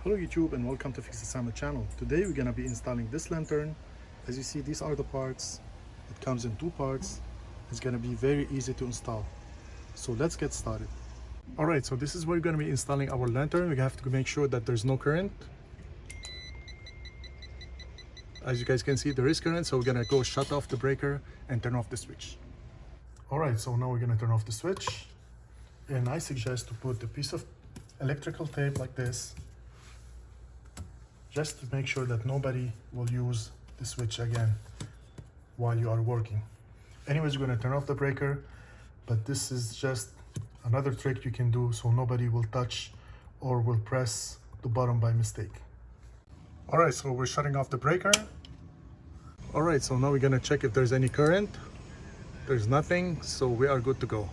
Hello YouTube and welcome to Fixtures channel. Today we're gonna be installing this lantern. As you see, these are the parts. It comes in two parts. It's gonna be very easy to install. So let's get started. Alright, so this is where we're gonna be installing our lantern. We have to make sure that there's no current. As you guys can see, there is current, so we're gonna go shut off the breaker and turn off the switch. Alright, so now we're gonna turn off the switch. And I suggest to put a piece of electrical tape like this, just to make sure that nobody will use the switch again while you are working. Anyways, we're going to turn off the breaker, but this is just another trick you can do so nobody will touch or will press the button by mistake. Alright, so we're shutting off the breaker. Alright, so now we're going to check if there's any current. There's nothing, so we are good to go.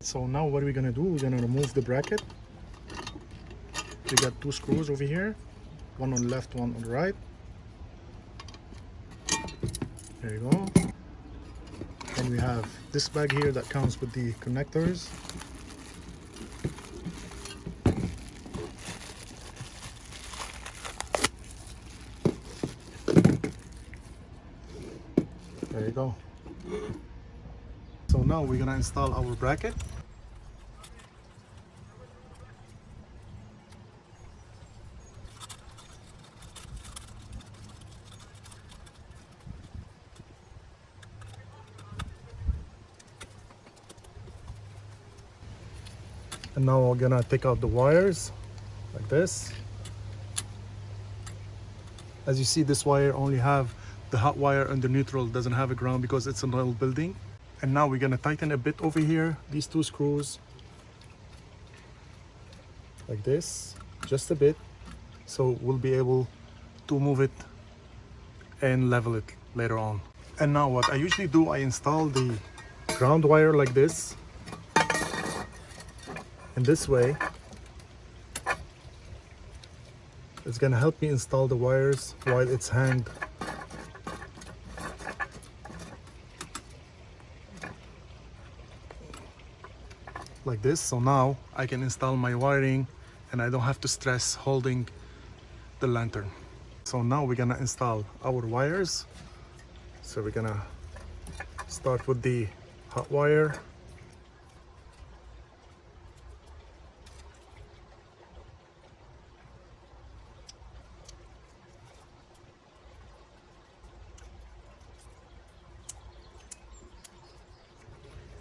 So now what are we going to do? We're going to remove the bracket. We got two screws over here, one on the left, one on the right. There you go. And we have this bag here that comes with the connectors. There you go. So now we're gonna install our bracket. And now we're gonna take out the wires like this. As you see, this wire only have the hot wire and the neutral, doesn't have a ground because it's an old building. And now we're gonna tighten a bit over here, these two screws, like this, just a bit, so we'll be able to move it and level it later on. And now what I usually do, I install the ground wire like this. And this way, it's gonna help me install the wires while it's hanged. Like this, so now I can install my wiring and I don't have to stress holding the lantern. So now we're gonna install our wires. So we're gonna start with the hot wire.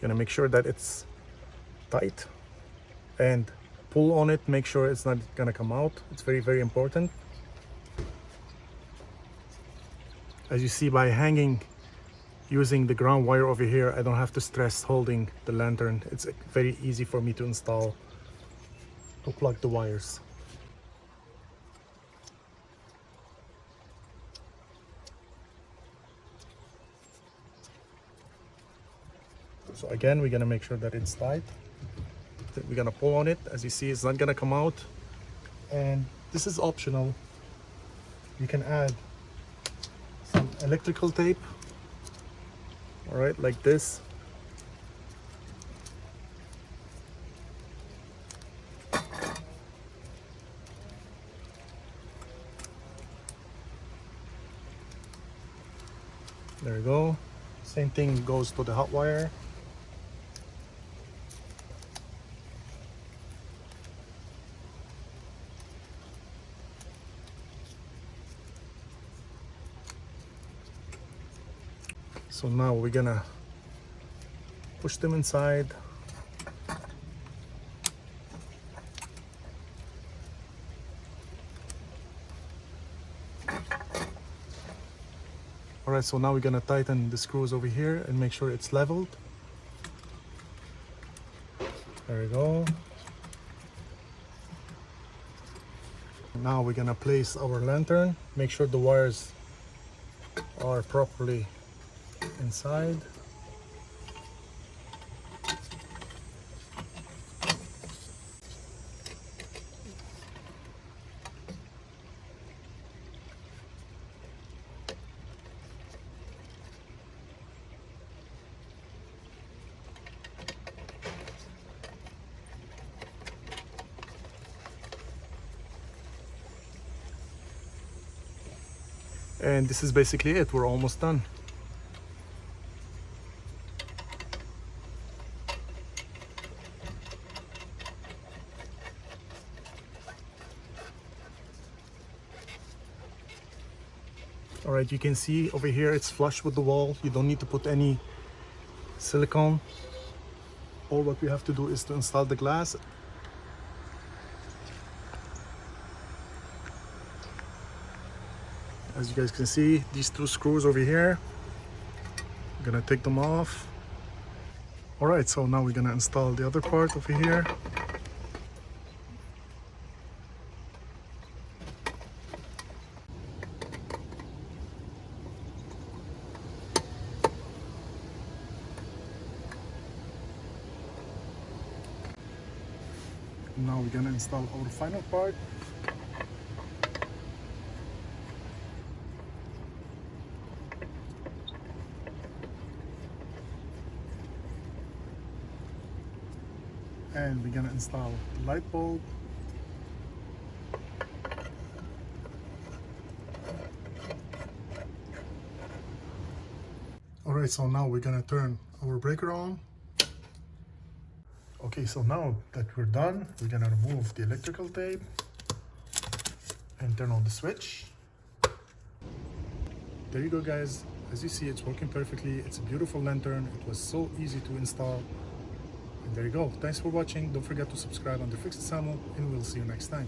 Gonna make sure that it's tight and pull on it, make sure it's not gonna come out. It's very, very important. As you see, by hanging using the ground wire over here, I don't have to stress holding the lantern. It's very easy for me to install, to plug the wires. So again, we're gonna make sure that it's tight. We're gonna pull on it. As you see, it's not gonna come out. And this is optional. You can add some electrical tape. All right, like this. There you go. Same thing goes to the hot wire. So now we're gonna push them inside. All right, so now we're gonna tighten the screws over here and make sure it's leveled. There we go. Now we're gonna place our lantern. Make sure the wires are properly inside. And this is basically it. We're almost done. All right, you can see over here it's flush with the wall. You don't need to put any silicone. All what we have to do is to install the glass. As you guys can see, these two screws over here, I'm gonna take them off. All right, so now we're gonna install the other part over here. Now we're gonna install our final part. And we're gonna install the light bulb. All right, so now we're gonna turn our breaker on. Okay, so now that we're done, we're gonna remove the electrical tape and turn on the switch. There you go, guys. As you see, it's working perfectly. It's a beautiful lantern. It was so easy to install. And there you go. Thanks for watching. Don't forget to subscribe under Fixtures, and we'll see you next time.